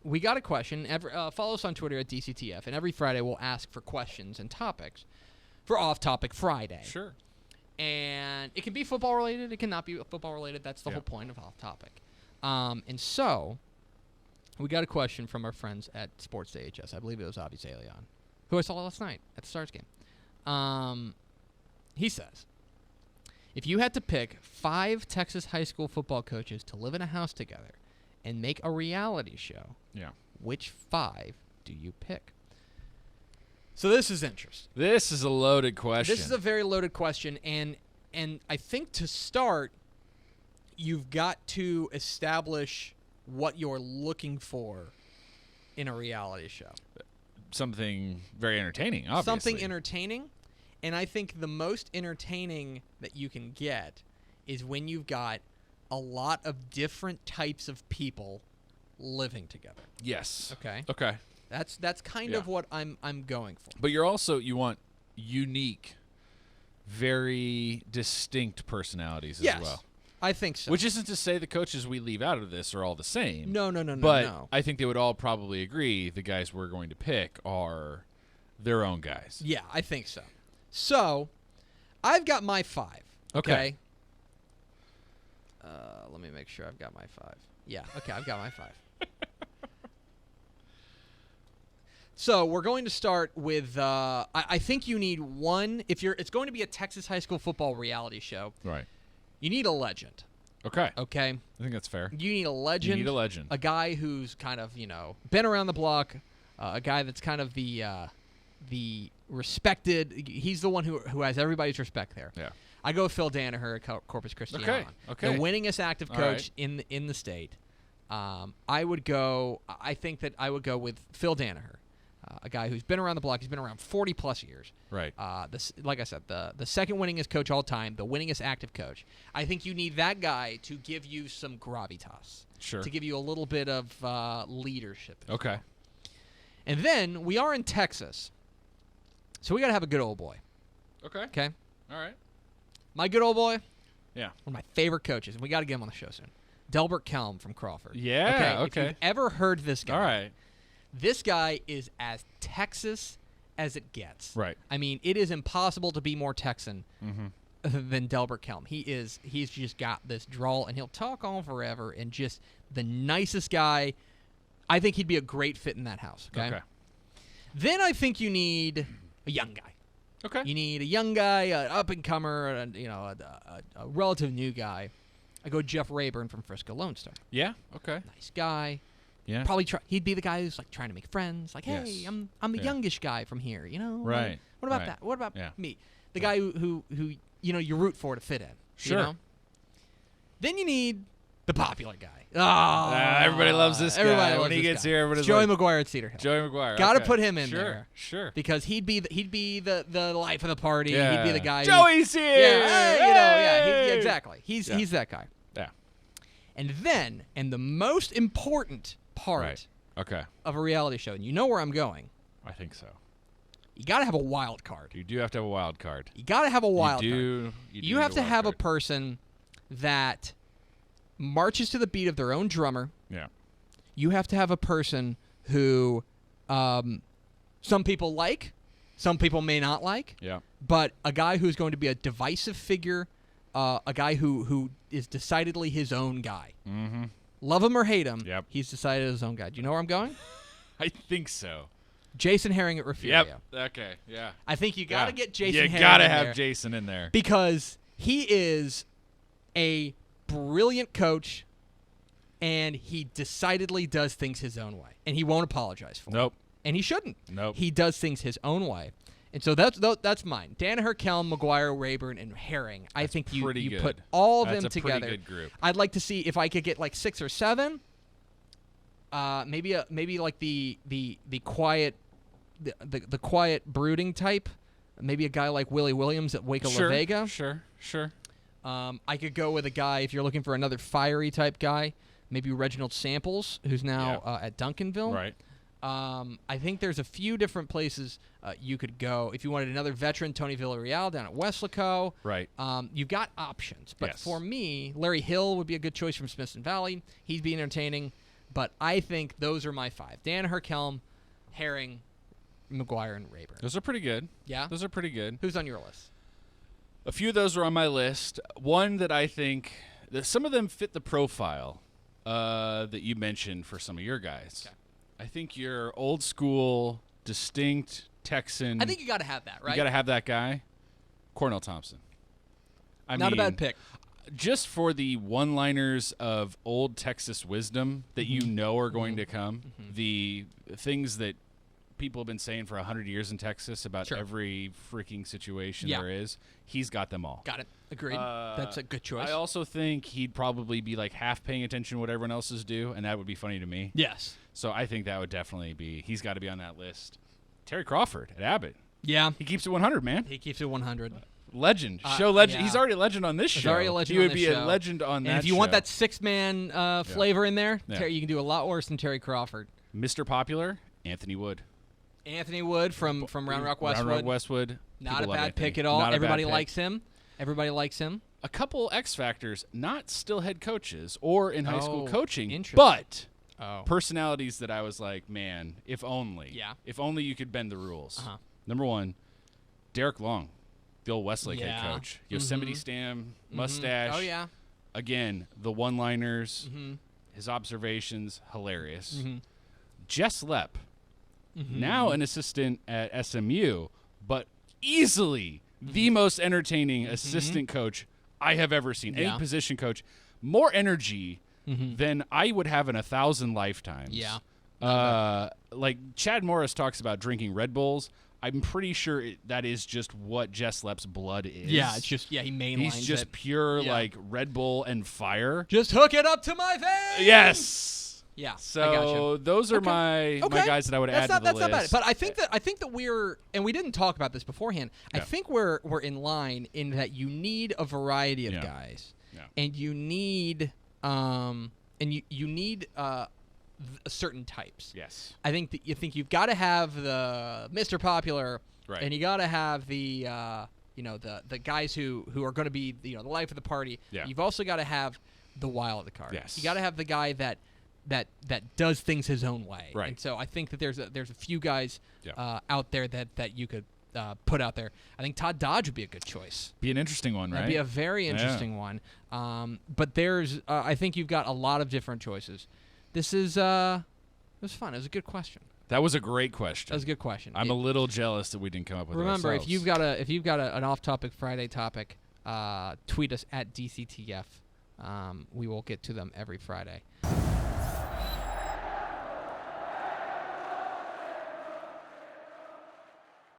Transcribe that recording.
we got a question. Follow us on Twitter at DCTF, and every Friday we'll ask for questions and topics for Off Topic Friday. Sure. And it can be football related. It cannot be football related. That's the whole point of Off Topic. And so we got a question from our friends at Sports H.S. I believe it was Avi Zalian, who I saw last night at the Stars game. He says, if you had to pick 5 Texas high school football coaches to live in a house together and make a reality show, which 5 do you pick? So this is interesting. This is a loaded question. This is a very loaded question, and I think to start, you've got to establish what you're looking for in a reality show. Something very entertaining, obviously. Something entertaining, and I think the most entertaining that you can get is when you've got a lot of different types of people living together. Yes. Okay. That's kind of what I'm going for. But you want unique, very distinct personalities as well. I think so. Which isn't to say the coaches we leave out of this are all the same. No. But I think they would all probably agree the guys we're going to pick are their own guys. Yeah, I think so. So, I've got my 5. Okay. Let me make sure I've got my 5. Yeah, okay, I've got my 5. So we're going to start with. I think you need one. It's going to be a Texas high school football reality show. Right. You need a legend. Okay. I think that's fair. You need a legend. A guy who's kind of been around the block. A guy that's kind of the respected. He's the one who has everybody's respect there. Yeah. I go with Phil Danaher at Corpus Christi. Okay. The winningest active coach in the state. I think that I would go with Phil Danaher. A guy who's been around the block. He's been around 40-plus years. Right. Like I said, the second winningest coach all time, the winningest active coach. I think you need that guy to give you some gravitas. Sure. To give you a little bit of leadership. Okay. And then we are in Texas, so we got to have a good old boy. Okay? All right. My good old boy? Yeah. One of my favorite coaches, and we got to get him on the show soon. Delbert Kelm from Crawford. Yeah, okay. If you've ever heard this guy. All right. This guy is as Texas as it gets. Right. I mean, it is impossible to be more Texan than Delbert Kelm. He's just got this drawl, and he'll talk on forever, and just the nicest guy. I think he'd be a great fit in that house. Okay. Then I think you need a young guy. Okay. You need a young guy, an up-and-comer, a relative new guy. I go Jeff Rayburn from Frisco Lone Star. Yeah. Okay. Nice guy. Yeah. Probably he'd be the guy who's like trying to make friends. Like, hey, I'm the youngish guy from here. Right. What about that? What about me? The guy who you root for to fit in. Sure. Then you need the popular guy. Everybody loves this guy. When he gets here, everybody's Joey like, McGuire at Cedar Hill. Joey McGuire. Got to put him in there. Sure. Because he'd be the life of the party. Yeah. He'd be the guy. Joey's here. Yeah. Exactly. He's that guy. Yeah. And then, the most important part of a reality show, and you know where I'm going. I think so. You got to have a wild card. You do have to have a wild card. You got to have a wild card. You have to have a person that marches to the beat of their own drummer. Yeah. You have to have a person who some people like, some people may not like. Yeah. But a guy who's going to be a divisive figure, a guy who is decidedly his own guy. Mm-hmm. Love him or hate him, yep. He's decided his own guy. Do you know where I'm going? I think so. Jason Herring at Refugio. Yep. Okay. Yeah. I think you got to get Jason Herring in there. You got to have Jason in there. Because he is a brilliant coach, and he decidedly does things his own way. And he won't apologize for it. Nope. And he shouldn't. Nope. He does things his own way. And so that's mine. Danaher, Kelm, McGuire, Rayburn, and Herring. I think you put all of them together. That's a pretty good group. I'd like to see if I could get like 6 or 7. Maybe like the quiet the quiet brooding type. Maybe a guy like Willie Williams at Waco La Vega. Sure. I could go with a guy if you're looking for another fiery type guy. Maybe Reginald Samples, who's now at Duncanville. Right. I think there's a few different places you could go. If you wanted another veteran, Tony Villarreal down at Weslaco. Right. You've got options. But yes. for me, Larry Hill would be a good choice from Smithson Valley. He'd be entertaining. But I think those are my 5: Danaher, Kelm, Herring, McGuire, and Rayburn. Those are pretty good. Yeah? Those are pretty good. Who's on your list? A few of those are on my list. One that I think that some of them fit the profile that you mentioned for some of your guys. Okay. I think your old school, distinct Texan. I think you got to have that, right? You got to have that guy, Cornell Thompson. Not a bad pick. Just for the one-liners of old Texas wisdom that you know are going to come, the things that people have been saying for 100 years in Texas about every freaking situation there is, he's got them all. Got it. Agreed. That's a good choice. I also think he'd probably be like half paying attention to what everyone else is do, and that would be funny to me. Yes. So I think that would definitely be, he's got to be on that list. Terry Crawford at Abbott. Yeah. He keeps it 100, man. He keeps it 100. Legend. Show legend. Yeah. He's already a legend on this show. He's already a legend he on would this be show. a legend on that show. And if you want that 6-man flavor in there, you can do a lot worse than Terry Crawford. Mr. Popular, Anthony Wood. Anthony Wood from Round Rock Westwood. Round Rock Westwood. Not a bad pick at all. Everybody likes him. Everybody likes him. A couple X factors, not still head coaches or in high school coaching, but personalities that I was like, man, if only. Yeah. If only you could bend the rules. Number 1, Derek Long, the old Westlake head coach. Yosemite Stam, mustache. Oh, yeah. Again, the one-liners, his observations, hilarious. Jess Lepp, now an assistant at SMU, but easily the most entertaining assistant coach I have ever seen. Any position coach, more energy than I would have in 1,000 lifetimes. Yeah. Like Chad Morris talks about drinking Red Bulls. I'm pretty sure that is just what Jess Lepp's blood is. Yeah, it's just, he mainlines He's just pure, like, Red Bull and fire. Just hook it up to my veins! Yes! Yeah, so I gotcha. Those are my guys that I would add to the list. That's not bad. But I think that we're, and we didn't talk about this beforehand, I think we're in line in that you need a variety of guys. Yeah. And you need, you need certain types. Yes. I think that you've got to have the Mr. Popular, and you got to have the the guys who are going to be the life of the party. Yeah. You've also got to have the wild card. Yes. You got to have the guy that does things his own way. Right. And so I think that there's a few guys out there that you could put out there. I think Todd Dodge would be a good choice. Be an interesting one, right? That'd be a very interesting one. But there's I think you've got a lot of different choices. This is it was fun. It was a good question. That was a great question. That was a good question. I'm a little jealous that we didn't come up with it Remember, ourselves. if you've got an off-topic Friday topic, tweet us at DCTF. We will get to them every Friday.